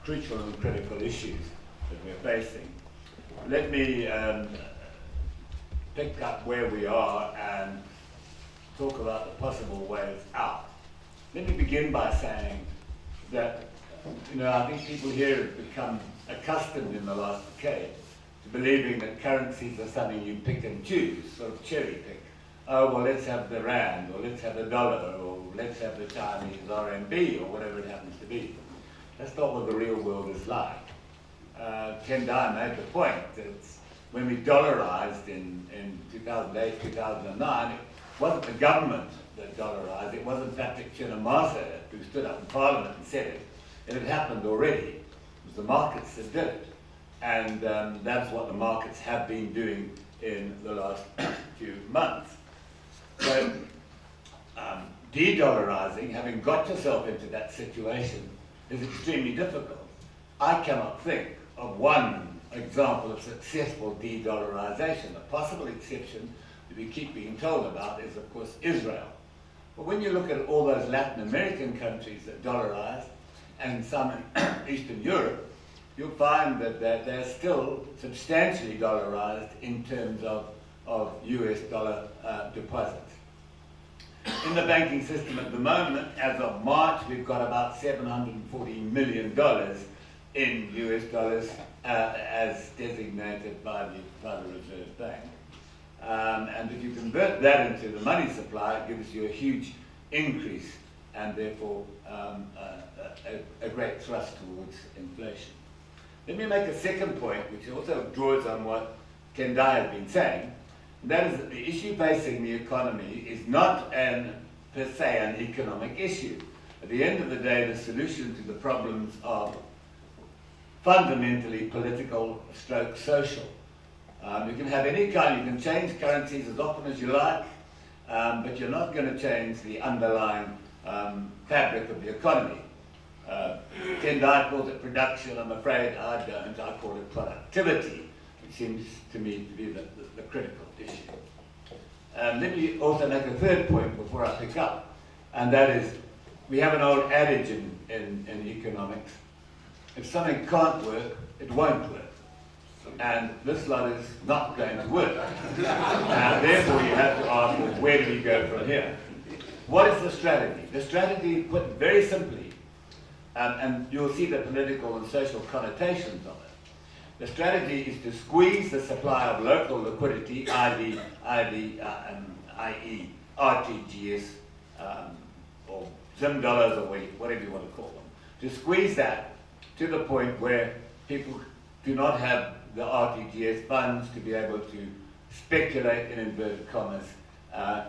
crucial and critical issues that we're facing. Let me pick up where we are and talk about the possible ways out. Let me begin by saying that, I think people here have become accustomed in the last decade to believing that currencies are something you pick and choose, sort of cherry pick. Oh, well, let's have the rand, or let's have the dollar, or let's have the Chinese RMB, or whatever it happens to be. That's not what the real world is like. Tendai made the point that when we dollarized in 2008, 2009, it wasn't the government that dollarized, it wasn't Patrick Chinamasa who stood up in Parliament and said it. It had happened already. It was the markets that did it. And that's what the markets have been doing in the last few months. So, de-dollarizing, having got yourself into that situation, is extremely difficult. I cannot think of one example of successful de-dollarization. A possible exception that we keep being told about is, of course, Israel. But when you look at all those Latin American countries that dollarize, and some in Eastern Europe, you'll find that they're still substantially dollarized in terms of US dollar deposits. In the banking system at the moment, as of March, we've got about $740 million in US dollars as designated by the Reserve Bank. And if you convert that into the money supply, it gives you a huge increase and therefore a great thrust towards inflation. Let me make a second point, which also draws on what Tendai has been saying, and that is that the issue facing the economy is not per se an economic issue. At the end of the day, the solution to the problems are fundamentally political / social. You can have any kind, you can change currencies as often as you like, but you're not going to change the underlying fabric of the economy. Tendai calls it production. I'm afraid I don't. I call it productivity, which seems to me to be the critical issue. Let me also make a third point before I pick up, and that is, we have an old adage in economics: if something can't work, it won't work. And this lot is not going to work. Therefore, you have to ask, well, where do we go from here? What is the strategy? The strategy, put very simply, and you'll see the political and social connotations of it. The strategy is to squeeze the supply of local liquidity, i.e. RTGS, or Zim dollars, or whatever you want to call them, to squeeze that to the point where people do not have the RTGS funds to be able to speculate, in inverted commas,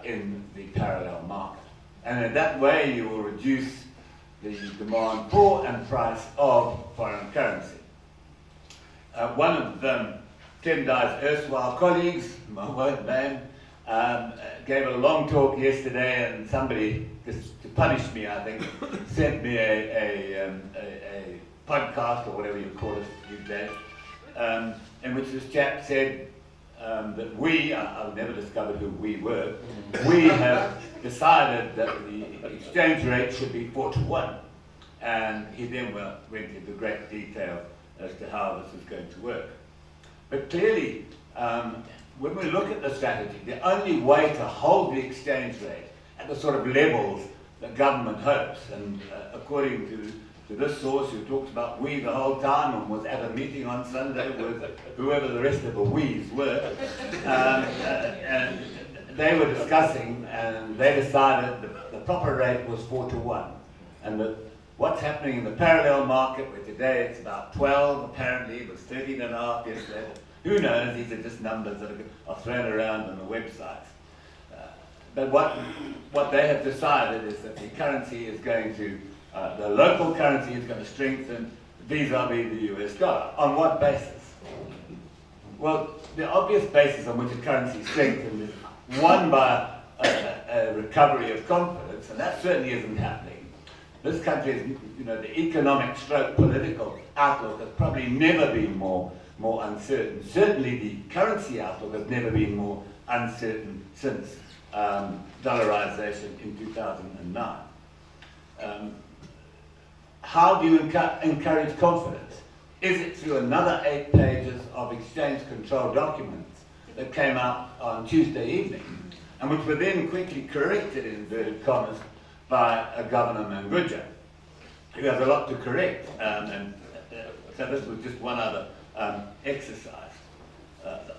in the parallel market. And in that way, you will reduce the demand for and price of foreign currency. One of Tendai's erstwhile colleagues, I won't name, gave a long talk yesterday, and somebody, just to punish me, I think, sent me a podcast, or whatever you call it these days, in which this chap said that we, I've never discovered who we were, we have decided that the exchange rate should be 4-to-1. And he then went into great detail as to how this is going to work. But clearly, when we look at the strategy, the only way to hold the exchange rate at the sort of levels that government hopes, and according to this source who talked about we the whole time and was at a meeting on Sunday with whoever the rest of the we's were, and they were discussing, and they decided the proper rate was 4-to-1. And what's happening in the parallel market, where today it's about 12, apparently it was 13.5 yesterday. Who knows? These are just numbers that are thrown around on the websites. But what they have decided is that the currency is going to, the local currency is going to strengthen vis-a-vis the US dollar. On what basis? Well, the obvious basis on which a currency strengthens is one, by a recovery of confidence, and that certainly isn't happening. This country is, the economic / political outlook has probably never been more uncertain. Certainly the currency outlook has never been more uncertain since dollarization in 2009. how do you encourage confidence? Is it through another 8 pages of exchange control documents that came out on Tuesday evening, and which were then quickly corrected, in inverted commas, by Governor Mangudya, who has a lot to correct, so this was just one other exercise.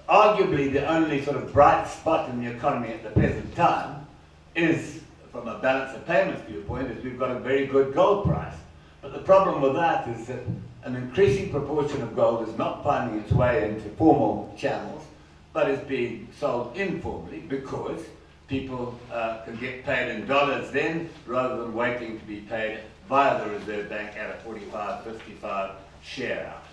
Arguably, the only sort of bright spot in the economy at the present time is, from a balance of payments viewpoint, is we've got a very good gold price. But the problem with that is that an increasing proportion of gold is not finding its way into formal channels, but is being sold informally because people can get paid in dollars then, rather than waiting to be paid via the Reserve Bank at a 45, 55 share out.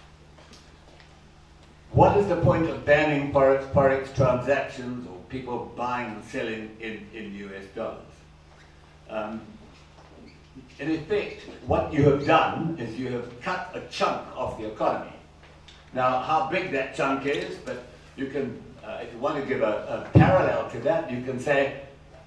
What is the point of banning forex transactions or people buying and selling in US dollars? In effect, what you have done is you have cut a chunk of the economy. Now, how big that chunk is, but you can, if you want to give a parallel to that, you can say,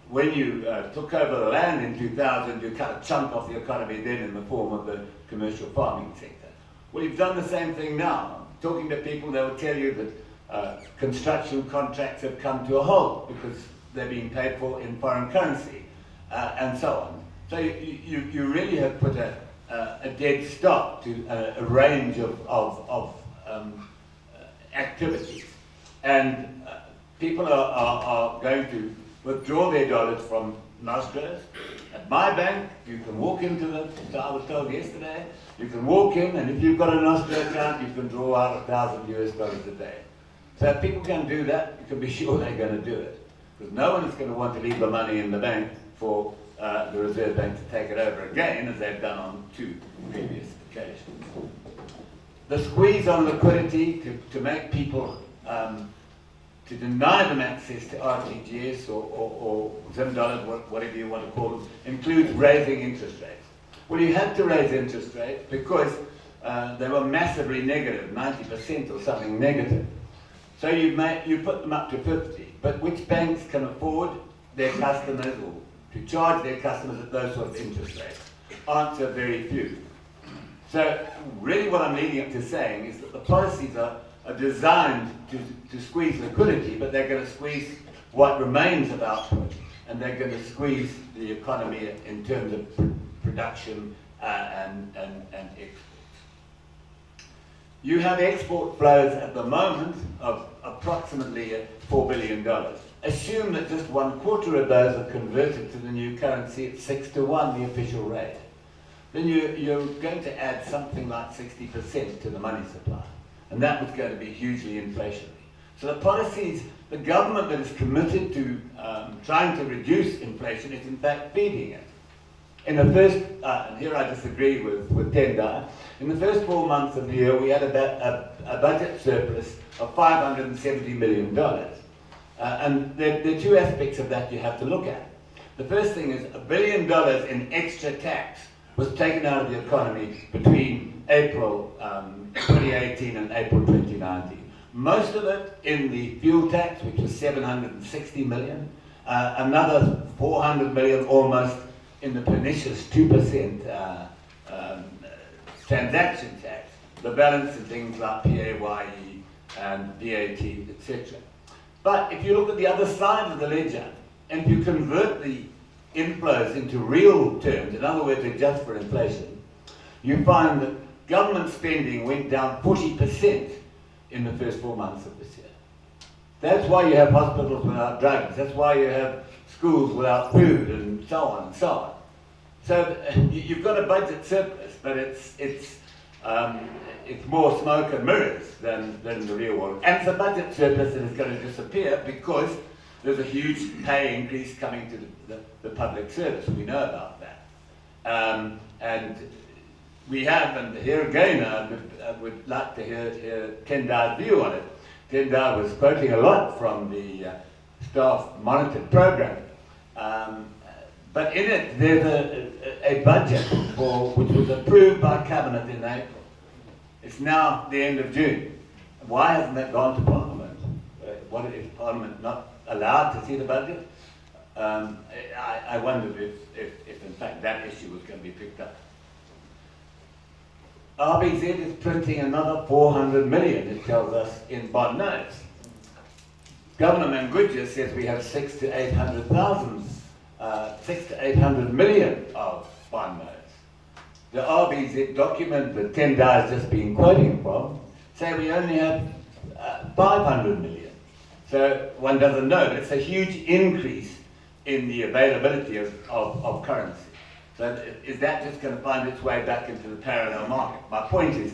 when you took over the land in 2000, you cut a chunk of the economy then in the form of the commercial farming sector. Well, you've done the same thing now. Talking to people, they will tell you that construction contracts have come to a halt because they're being paid for in foreign currency, and so on. So you really have put a dead stop to a range of activities. And people are going to withdraw their dollars from nostros. At my bank, you can walk into so I was told yesterday, you can walk in, and if you've got a nostro account, you can draw out $1,000 US a day. So if people can do that, you can be sure they're going to do it. Because no one is going to want to leave the money in the bank for the Reserve Bank to take it over again, as they've done on 2 previous occasions. The squeeze on liquidity to make people, to deny them access to RTGS or Zim dollars, whatever you want to call them, includes raising interest rates. Well, you had to raise interest rates because they were massively negative, 90% or something negative. So you put them up to 50. But which banks can afford their customers or to charge their customers at those sort of interest rates? Answer, very few. So really what I'm leading up to saying is that the policies are designed to squeeze liquidity, but they're going to squeeze what remains of output, and they're going to squeeze the economy in terms of production and exports. You have export flows at the moment of approximately $4 billion. Assume that just 1/4 of those are converted to the new currency at 6-to-1, the official rate. Then you're going to add something like 60% to the money supply. And that was going to be hugely inflationary. So the policies, the government that is committed to trying to reduce inflation is in fact feeding it. In the first, and here I disagree with Tendai, in the first 4 months of the year we had about a budget surplus of $570 million. And there are 2 aspects of that you have to look at. The first thing is $1 billion in extra tax was taken out of the economy between April 2018 and April 2019. Most of it in the fuel tax, which was $760 million, another $400 million almost in the pernicious 2% transaction tax, the balance in things like PAYE and VAT, etc. But if you look at the other side of the ledger, and if you convert the inflows into real terms, in other words, adjust for inflation, you find that government spending went down 40% in the first 4 months of this year. That's why you have hospitals without drugs. That's why you have schools without food, and so on and so on. So you've got a budget surplus, but it's more smoke and mirrors than the real world. And it's a budget surplus that is going to disappear because there's a huge pay increase coming to the public service. We know about that. And we have, and here again, I would like to hear Tendai's view on it. Tendai was quoting a lot from the staff monitored program. But in it, there's a budget which was approved by Cabinet in April. It's now the end of June. Why hasn't that gone to Parliament? What is Parliament not allowed to see the budget? I wondered if in fact that issue was going to be picked up. RBZ is printing another 400 million, it tells us, in bond notes. Governor Mangudya says we have 600 to 800 million of bond notes. The RBZ document that Tendai has just been quoting from say we only have 500 million. So one doesn't know, but it's a huge increase in the availability of currency. So is that just going to find its way back into the parallel market? My point is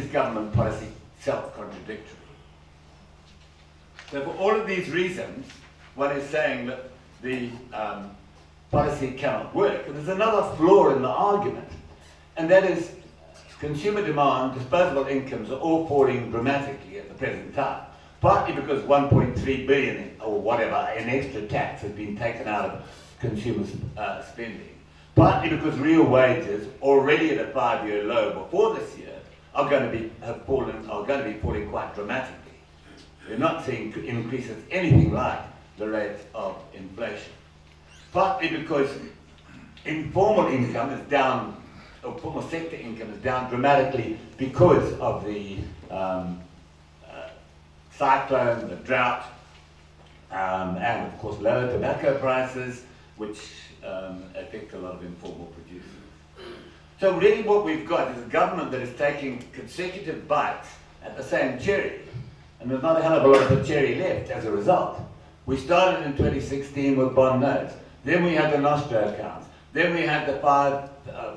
government policy self-contradictory? So for all of these reasons, one is saying that the policy cannot work. And there's another flaw in the argument, and that is consumer demand, disposable incomes are all falling dramatically at the present time. Partly because 1.3 billion or whatever in extra tax has been taken out of consumer spending. Partly because real wages, already at a 5-year low before this year, are going to be falling quite dramatically. We're not seeing increases anything like the rate of inflation. Partly because informal income is down, or formal sector income is down dramatically because of the cyclone, the drought, and of course lower tobacco prices, which affect a lot of informal producers. So really what we've got is a government that is taking consecutive bites at the same cherry, and there's not a hell of a lot of the cherry left as a result. We started in 2016 with bond notes, then we had the Nostro accounts, then we had the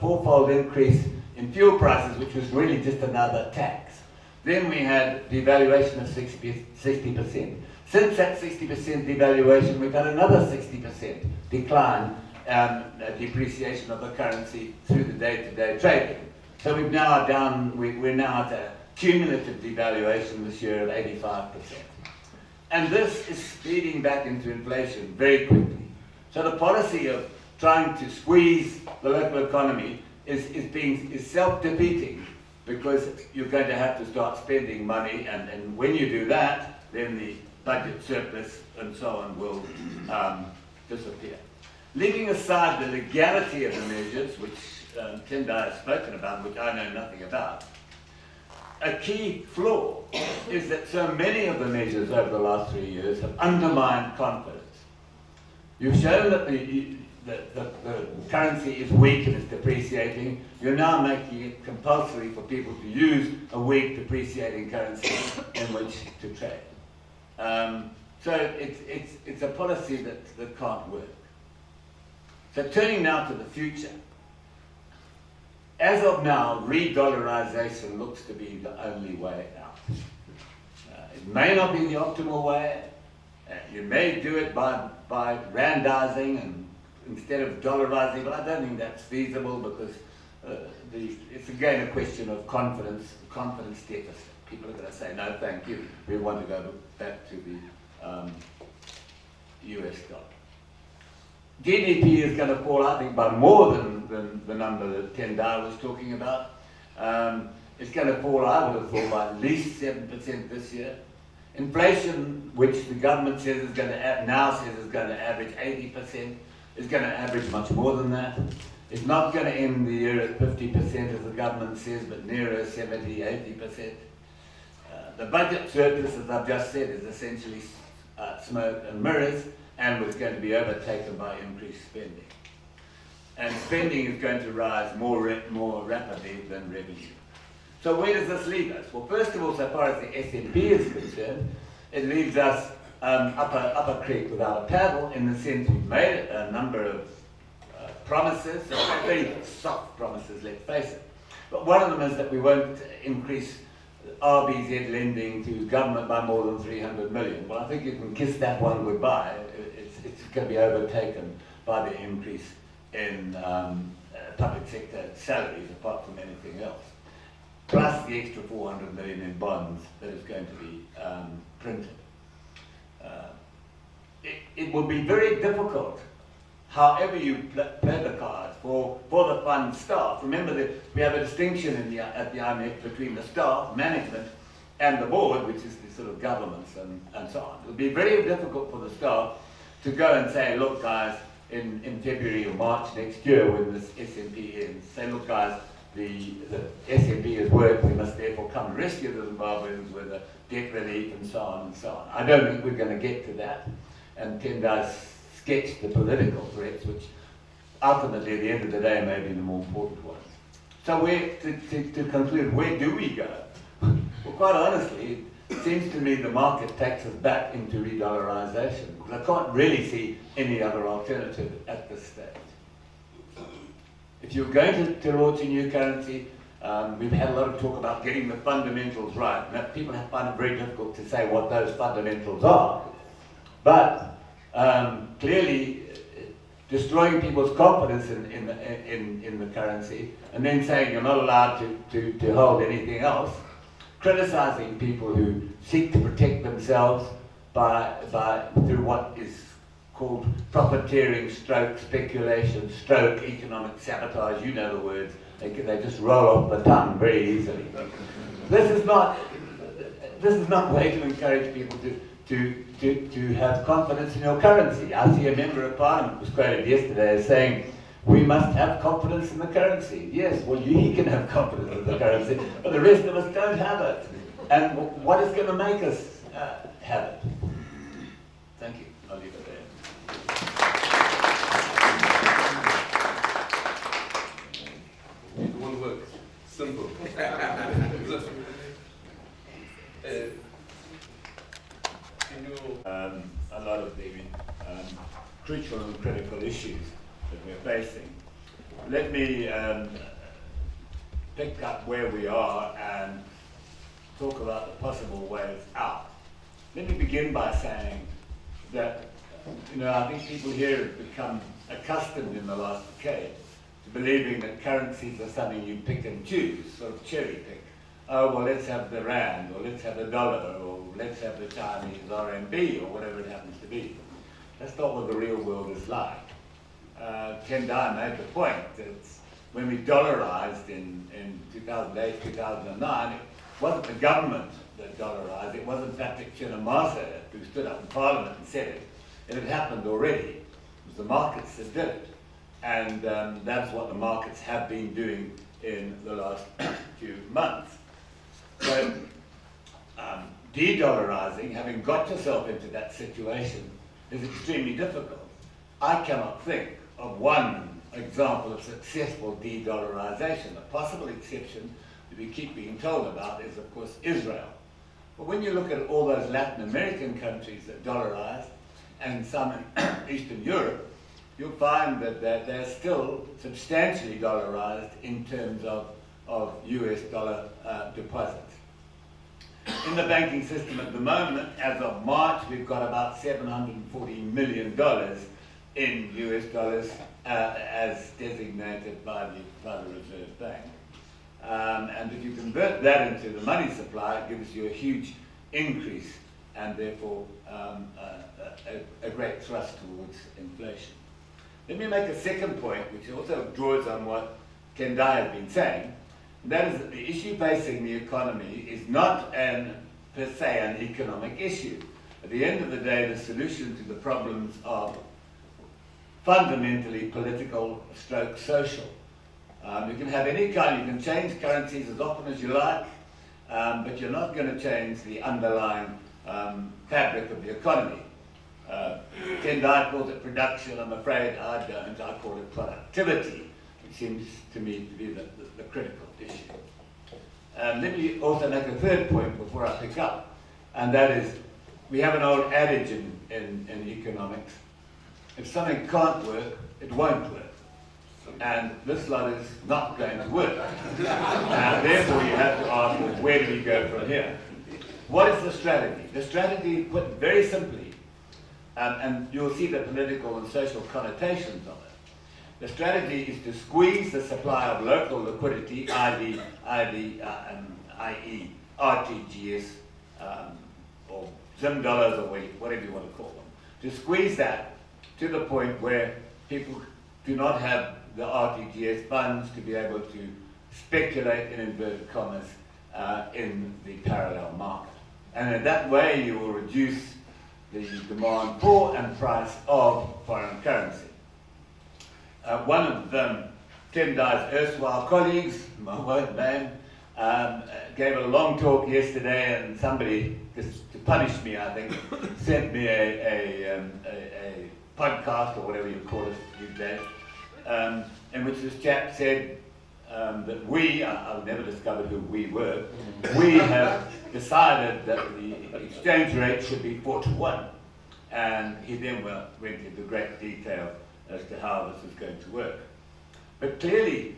fourfold increase in fuel prices, which was really just another tax. Then we had devaluation of 60%. Since that 60% devaluation, we've had another 60% decline, depreciation of the currency through the day-to-day trading. So we're now at a cumulative devaluation this year of 85%. And this is speeding back into inflation very quickly. So the policy of trying to squeeze the local economy is self-defeating, because you're going to have to start spending money, and when you do that, then the budget surplus and so on will disappear. Leaving aside the legality of the measures, which Tendai has spoken about, which I know nothing about, a key flaw is that so many of the measures over the last 3 years have undermined confidence. You've shown that the currency is weak and it's depreciating. You're now making it compulsory for people to use a weak depreciating currency in which to trade. So it's a policy that can't work. So turning now to the future. As of now, re-dollarization looks to be the only way out. It may not be the optimal way. You may do it by randizing and instead of dollarizing, but I don't think that's feasible, because it's again a question of confidence deficit. People are going to say, no, thank you. We want to go back to the US dollar. GDP is going to fall, I think, by more than the number that Tendai was talking about. It's going to fall, I would have thought, by at least 7% this year. Inflation, which the government says is going to average 80%, is going to average much more than that. It's not going to end the year at 50% as the government says, but nearer 70, 80%. The budget surplus, as I've just said, is essentially smoke and mirrors, and was going to be overtaken by increased spending. And spending is going to rise more rapidly than revenue. So where does this leave us? Well, first of all, so far as the SNP is concerned, it leaves us up a creek without a paddle, in the sense we've made a number of promises, very soft promises, let's face it. But one of them is that we won't increase RBZ lending to government by more than 300 million. Well, I think you can kiss that one goodbye. It's going to be overtaken by the increase in public sector salaries, apart from anything else, plus the extra 400 million in bonds that is going to be printed. It will be very difficult, however you play the cards, for the fund staff. Remember that we have a distinction at the IMF between the staff, management, and the board, which is the sort of governments and so on. It will be very difficult for the staff to go and say, look guys, in February or March next year when this SNP ends, say, look guys, the SMB has worked, we must therefore come and rescue the Zimbabweans with a debt relief and so on and so on. I don't think we're going to get to that. And Tendai sketched the political threats, which ultimately, at the end of the day, may be the more important ones. So to conclude, where do we go? Well, quite honestly, it seems to me the market takes us back into re-dollarization. I can't really see any other alternative at this stage. If you're going to launch a new currency, we've had a lot of talk about getting the fundamentals right. Now, people find it very difficult to say what those fundamentals are. But clearly, destroying people's confidence in the currency and then saying you're not allowed to hold anything else, criticizing people who seek to protect themselves through what is called profiteering stroke speculation stroke economic sabotage. You know the words. They just roll off the tongue very easily. This is not a way to encourage people to have confidence in your currency. I see a member of parliament was quoted yesterday as saying, we must have confidence in the currency. Yes, well, you can have confidence in the currency, but the rest of us don't have it. And what is going to make us have it? Thank you. I'll leave it there. One word. Simple. A lot of the crucial and critical issues that we're facing. Let me pick up where we are and talk about the possible ways out. Let me begin by saying that, I think people here have become accustomed in the last decade to believing that currencies are something you pick and choose, sort of cherry pick. Oh, well, let's have the rand, or let's have the dollar, or let's have the Chinese RMB, or whatever it happens to be. That's not what the real world is like. Tendai made the point that when we dollarized in 2008, 2009, it wasn't the government that dollarized, it wasn't Patrick Chinamasa who stood up in Parliament and said it. It had happened already. It was the markets that did it. And that's what the markets have been doing in the last few months. So, de-dollarizing, having got yourself into that situation, is extremely difficult. I cannot think of one example of successful de-dollarization. A possible exception that we keep being told about is, of course, Israel. But when you look at all those Latin American countries that dollarized, and some in Eastern Europe, you'll find that they're still substantially dollarized in terms of US dollar deposits. In the banking system at the moment, as of March, we've got about $740 million in US dollars as designated by the Reserve Bank. And if you convert that into the money supply, it gives you a huge increase and therefore a great thrust towards inflation. Let me make a second point, which also draws on what Tendai has been saying, and that is that the issue facing the economy is not per se an economic issue. At the end of the day, the solution to the problems are fundamentally political stroke social. You can have any kind, you can change currencies as often as you like, but you're not going to change the underlying fabric of the economy. Tendai calls it production, I'm afraid I don't. I call it productivity, which seems to me to be the critical issue. Let me also make a third point before I pick up, and that is, we have an old adage in economics, if something can't work, it won't work. And this lot is not going to work. Therefore you have to ask, well, where do we go from here? What is the strategy? The strategy, put very simply, and you'll see the political and social connotations of it. The strategy is to squeeze the supply of local liquidity, i.e. RTGS, or Zim dollars, or whatever you want to call them, to squeeze that to the point where people do not have the RTGS funds to be able to speculate, in inverted commas, in the parallel market. And in that way you will reduce the demand for and price of foreign currency. One of Tendai's erstwhile colleagues, my won't name, gave a long talk yesterday, and somebody, just to punish me, I think, sent me a podcast, or whatever you call it these days, in which this chap said that I've never discovered who we were, we have decided that the exchange rate should be 4-to-1. And he then went into great detail as to how this is going to work. But clearly,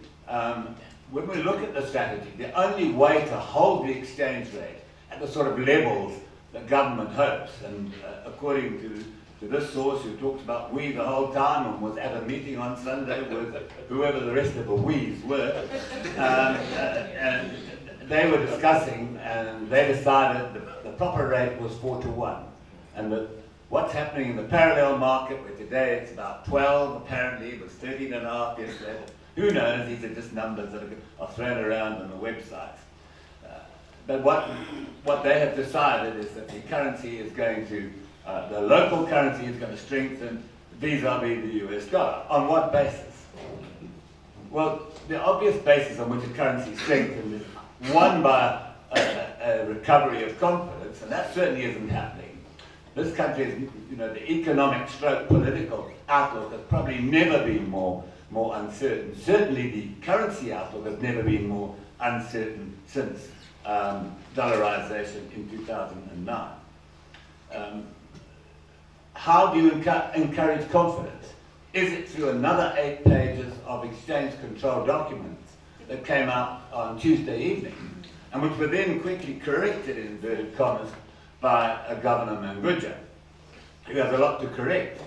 when we look at the strategy, the only way to hold the exchange rate at the sort of levels that government hopes, and according to this source who talks about we the whole time and was at a meeting on Sunday with whoever the rest of the we's were, and they were discussing, and they decided the proper rate was 4-to-1. And what's happening in the parallel market, where today it's about 12, apparently it was 13.5 yesterday. Who knows? These are just numbers that are thrown around on the websites. But what they have decided is that the currency is going to, the local currency is going to strengthen vis-a-vis the US dollar. On what basis? Well, the obvious basis on which a currency strengthens is one, by a recovery of confidence, and that certainly isn't happening. This country is, the economic stroke political outlook has probably never been more uncertain. Certainly the currency outlook has never been more uncertain since dollarization in 2009. How do you encourage confidence? Is it through another 8 pages of exchange control documents that came out on Tuesday evening, and which were then quickly corrected, in inverted commas, by Governor Mangudya, who has a lot to correct,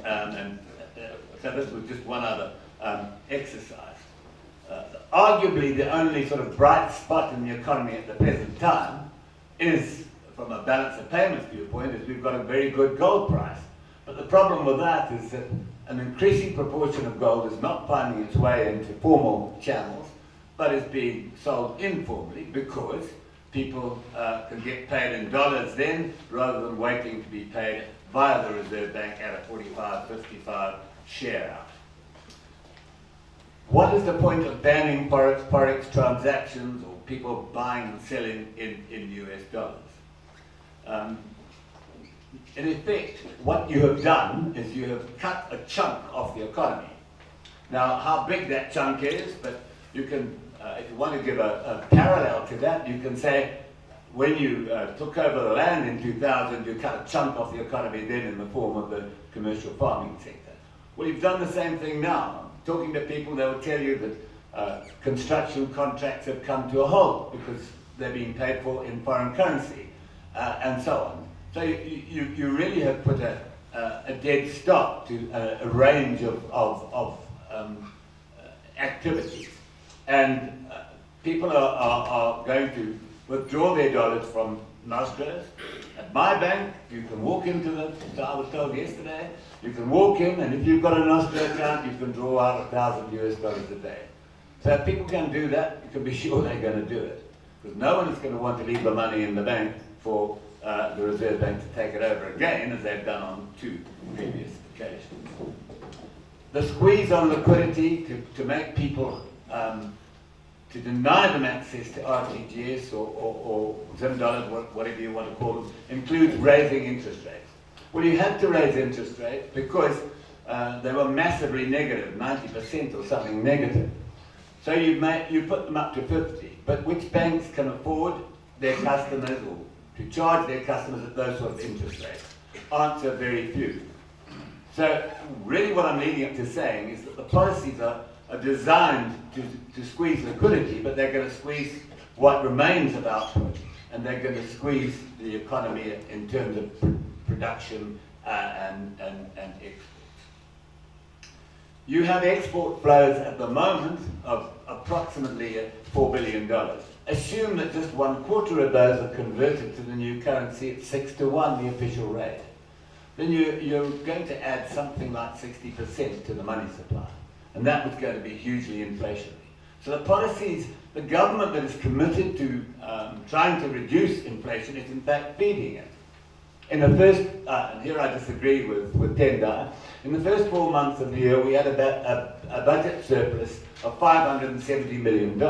so this was just one other exercise. Arguably the only sort of bright spot in the economy at the present time is, from a balance of payments viewpoint, is we've got a very good gold price. But the problem with that is that an increasing proportion of gold is not finding its way into formal channels, but is being sold informally, because people can get paid in dollars then, rather than waiting to be paid via the Reserve Bank at a 45, 55 share out. What is the point of banning forex transactions, or people buying and selling in US dollars? In effect, what you have done is you have cut a chunk of the economy. Now, how big that chunk is, but you can, if you want to give a parallel to that, you can say, when you took over the land in 2000, you cut a chunk of the economy then in the form of the commercial farming sector. Well, you've done the same thing now. Talking to people, they will tell you that construction contracts have come to a halt because they're being paid for in foreign currency, and so on. So you really have put a dead stop to a range of activities. And people are going to withdraw their dollars from nostros. At my bank, you can walk into so I was told yesterday, you can walk in, and if you've got a nostro account, you can draw out $1,000 US a day. So if people can do that, you can be sure they're going to do it. Because no one is going to want to leave the money in the bank for the Reserve Bank to take it over again, as they've done on 2 previous occasions. The squeeze on liquidity to make people, to deny them access to RTGS or Zim dollars, whatever you want to call them, includes raising interest rates. Well, you had to raise interest rates because they were massively negative, 90% or something negative. So you put them up to 50. But which banks can afford their customers, or to charge their customers at those sort of interest rates? Answer: very few. So really what I'm leading up to saying is that the policies are designed to squeeze liquidity, but they're going to squeeze what remains of output, and they're going to squeeze the economy in terms of production and exports. You have export flows at the moment of approximately $4 billion. Assume that just 1/4 of those are converted to the new currency at 6-to-1, the official rate. Then you're going to add something like 60% to the money supply. And that was going to be hugely inflationary. So the policies, the government that is committed to trying to reduce inflation is in fact feeding it. In the first, and here I disagree with Tendai, in the first 4 months of the year we had a budget surplus of $570 million.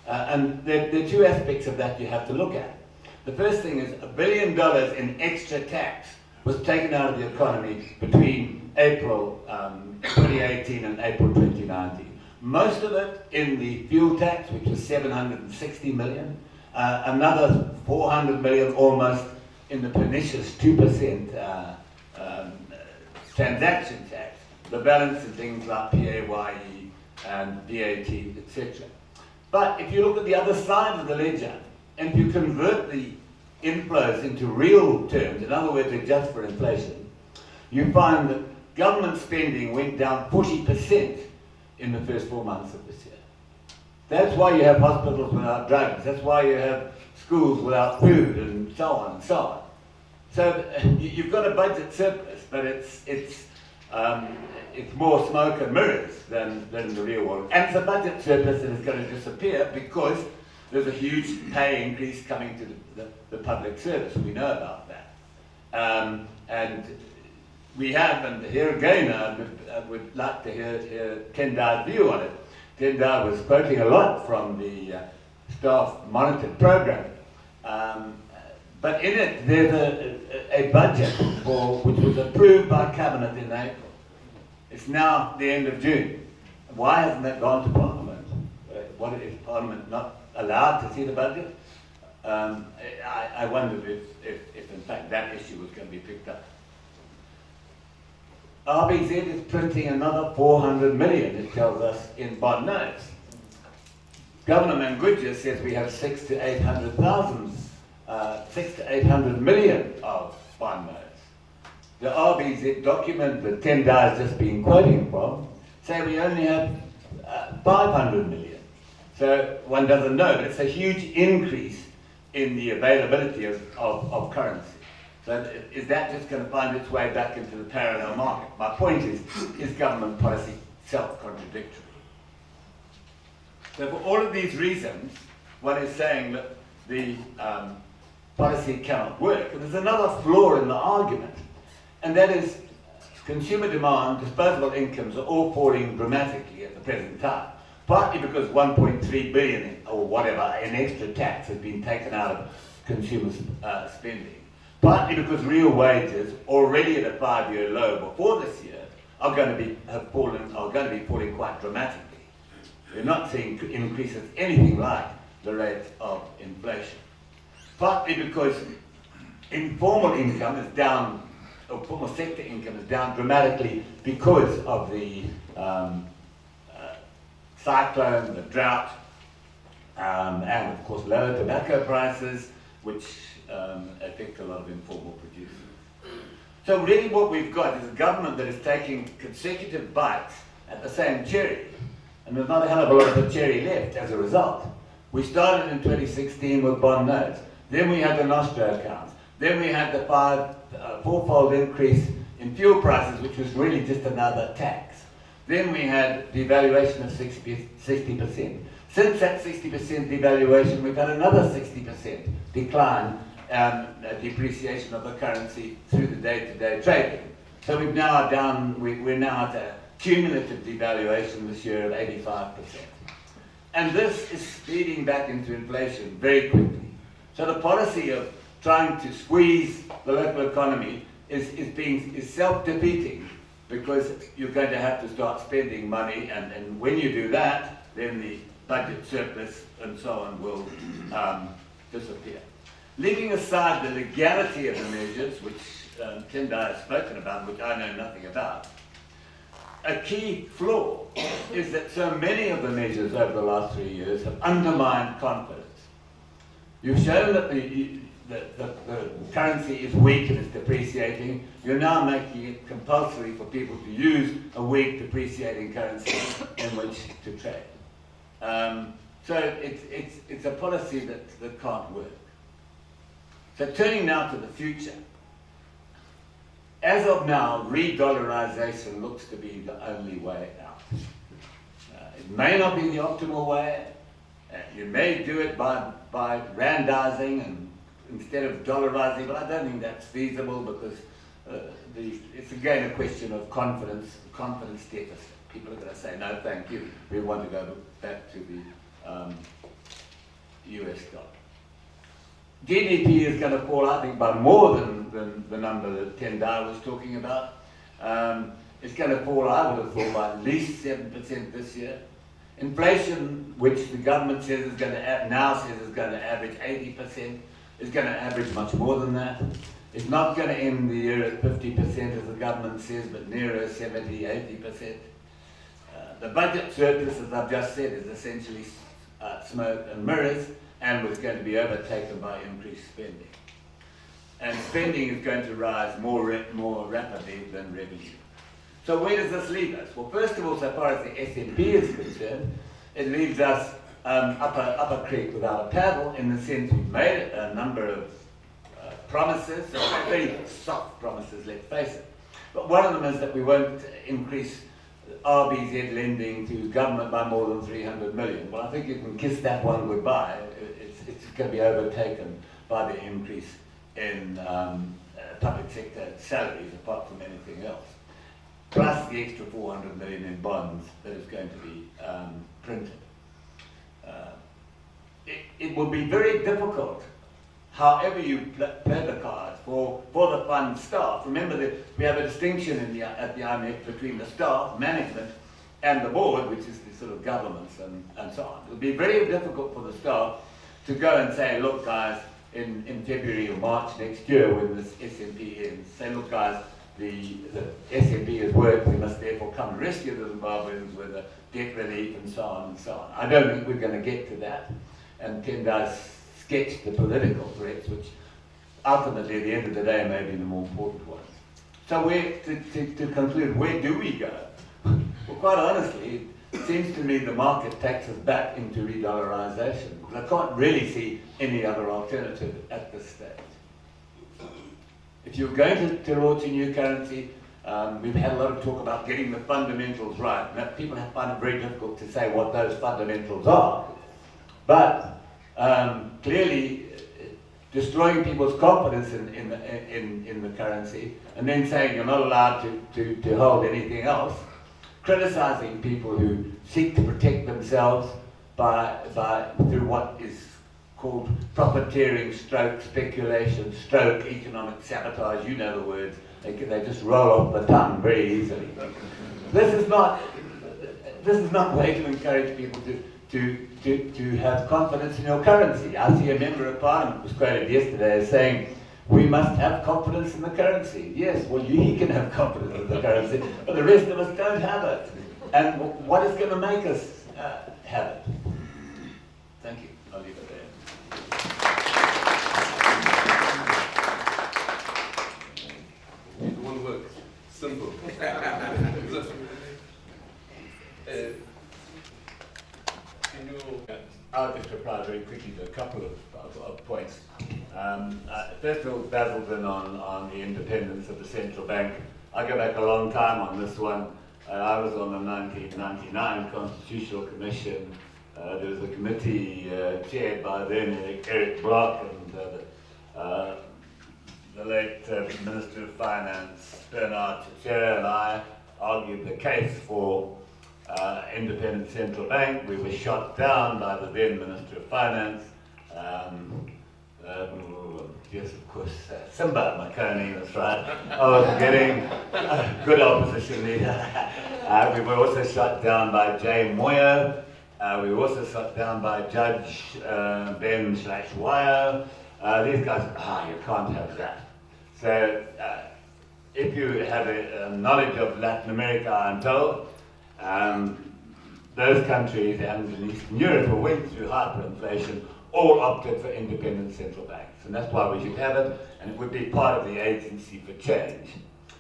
And there are two aspects of that you have to look at. The first thing is $1 billion in extra tax was taken out of the economy between April 2018 and April 2019. Most of it in the fuel tax, which was $760 million, another $400 million almost in the pernicious 2% transaction tax, the balance in things like PAYE and VAT, etc. But if you look at the other side of the ledger, and if you convert the inflows into real terms, in other words, adjust for inflation, you find that government spending went down 40% in the first 4 months of this year. That's why you have hospitals without drugs. That's why you have schools without food, and so on and so on. So you've got a budget surplus, but it's more smoke and mirrors than the real world. And it's a budget surplus that is going to disappear because there's a huge pay increase coming to the public service. We know about that. And we have, and here again, I would like to hear Tendai's view on it. Tendai was quoting a lot from the staff monitored program. But in it, there's a budget which was approved by Cabinet in April. It's now the end of June. Why hasn't that gone to Parliament? What is Parliament not allowed to see the budget? I wondered if in fact that issue was going to be picked up. RBZ is printing another 400 million, it tells us, in bond notes. Governor Mangudya says we have 600 to 800 million of bond notes. The RBZ document that Tendai has just been quoting from say we only have 500 million. So one doesn't know, but it's a huge increase in the availability of currency. So is that just going to find its way back into the parallel market? My point is government policy self-contradictory? So for all of these reasons, one is saying that the policy cannot work. And there's another flaw in the argument, and that is consumer demand, disposable incomes are all falling dramatically at the present time. Partly because 1.3 billion or whatever in extra tax has been taken out of consumer spending. Partly because real wages, already at a 5-year low before this year, are going to be falling quite dramatically. We're not seeing increases anything like the rate of inflation. Partly because informal income is down, or formal sector income is down dramatically because of the cyclone, the drought, and of course lower tobacco prices, which affect a lot of informal producers. So really what we've got is a government that is taking consecutive bites at the same cherry, and there's not a hell of a lot of the cherry left as a result. We started in 2016 with bond notes, then we had the Nostro accounts, then we had the fourfold increase in fuel prices, which was really just another tax. Then we had devaluation of 60%. Since that 60% devaluation, we've had another 60% decline, depreciation of the currency through the day-to-day trading. So we're now at a cumulative devaluation this year of 85%. And this is speeding back into inflation very quickly. So the policy of trying to squeeze the local economy is self-defeating, because you're going to have to start spending money, and when you do that, then the budget surplus and so on will disappear. Leaving aside the legality of the measures, which Tendai has spoken about, which I know nothing about, a key flaw is that so many of the measures over the last 3 years have undermined confidence. You've shown that the currency is weak and it's depreciating. You're now making it compulsory for people to use a weak depreciating currency in which to trade. So it's a policy that can't work. So turning now to the future. As of now, re-dollarization looks to be the only way out. It may not be the optimal way. You may do it by randizing and instead of dollarizing, but I don't think that's feasible because it's again a question of confidence deficit. People are going to say, no, thank you. We want to go back to the US dollar. GDP is going to fall, I think, by more than the number that Tendai was talking about. It's going to fall, I would have thought, by at least 7% this year. Inflation, which the government says is going to now says is going to average 80%, is going to average much more than that. It's not going to end the year at 50% as the government says, but nearer 70, 80%. The budget surplus, as I've just said, is essentially smoke and mirrors, and was going to be overtaken by increased spending. And spending is going to rise more rapidly than revenue. So where does this leave us? Well, first of all, so far as the SNP is concerned, it leaves us up a creek without a paddle, in the sense we've made a number of promises, very soft promises, let's face it. But one of them is that we won't increase RBZ lending to government by more than 300 million. Well, I think you can kiss that one goodbye. It's going to be overtaken by the increase in public sector salaries, apart from anything else. Plus the extra 400 million in bonds that is going to be printed. It will be very difficult, however you play the cards, for the fund staff. Remember that we have a distinction at the IMF between the staff, management, and the board, which is the sort of governments and so on. It will be very difficult for the staff to go and say, look guys, in February or March next year when this SMP ends, say, look guys, the SMP has worked, we must therefore come and rescue the Zimbabweans with a debt relief and so on and so on. I don't think we're going to get to that. And Tendai sketched the political threats, which ultimately at the end of the day may be the more important ones. So to conclude, where do we go? Well, quite honestly, it seems to me the market takes us back into re-dollarization, because I can't really see any other alternative at this stage. If you're going to launch a new currency, we've had a lot of talk about getting the fundamentals right. Now, people find it very difficult to say what those fundamentals are. But clearly, destroying people's confidence in the currency, and then saying you're not allowed to hold anything else, criticizing people who seek to protect themselves through what is called profiteering, stroke speculation, stroke economic sabotage. You know the words. They just roll off the tongue very easily. This is not a way to encourage people to have confidence in your currency. I see a member of parliament was quoted yesterday as saying, we must have confidence in the currency. Yes, well, he can have confidence in the currency, but the rest of us don't have it. And what is going to make us have it? Thank you. I'll leave it there. It won't work. Simple. I'll just reply very quickly to a couple of points. First of all, Basildon on the independence of the central bank. I go back a long time on this one. I was on the 1999 Constitutional Commission. There was a committee chaired by then Eric Bloch and the late Minister of Finance, Bernard Tchera, and I argued the case for independent central bank. We were shot down by the then Minister of Finance. Yes, of course, Simba Makoni, that's right. I was getting a good opposition leader. We were also shot down by Jay Moyo. We were also shot down by Judge Ben Shlashwayo. These guys, you can't have that. So, if you have a knowledge of Latin America, I'm told, those countries and in Eastern Europe who went through hyperinflation all opted for independent central banks. And that's why we should have it, and it would be part of the agency for change.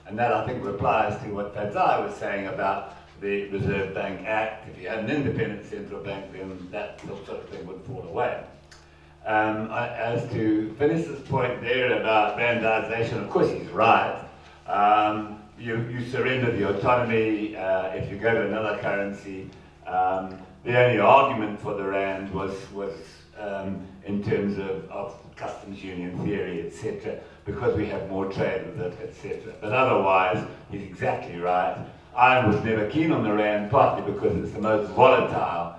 And that, I think, replies to what Fadzai was saying about the Reserve Bank Act. If you had an independent central bank, then that sort of thing would fall away. As to Finis's point there about bandization, of course he's right. You surrender the autonomy if you go to another currency. The only argument for the rand was in terms of customs union theory, etc., because we have more trade with it, etc. But otherwise, he's exactly right. I was never keen on the rand, partly because it's the most volatile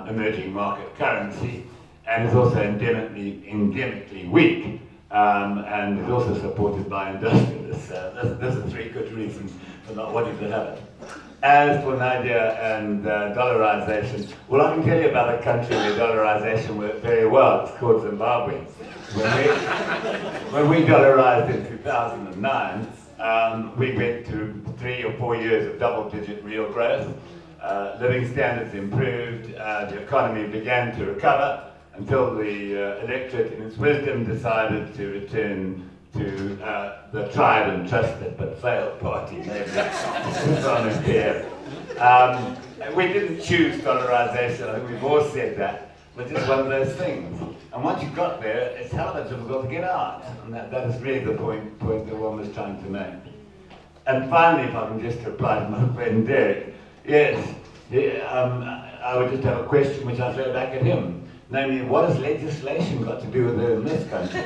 emerging market currency, and is also endemically weak, and is also supported by industrialists. Those are three good reasons for not wanting to have it. As for Nadia and dollarization, well, I can tell you about a country where dollarization worked very well. It's called Zimbabwe. When we dollarized in 2009, we went through 3 or 4 years of double-digit real growth. Living standards improved, the economy began to recover until the electorate, in its wisdom, decided to return to the tried and trusted but failed party, maybe we didn't choose dollarization. I think we've all said that, but it's just one of those things. And once you got there, it's hell of a difficult to get out. And that is really the point that one was trying to make. And finally, if I can just reply to my friend Derek, yes, I would just have a question which I throw back at him. Namely, what has legislation got to do with it in this country?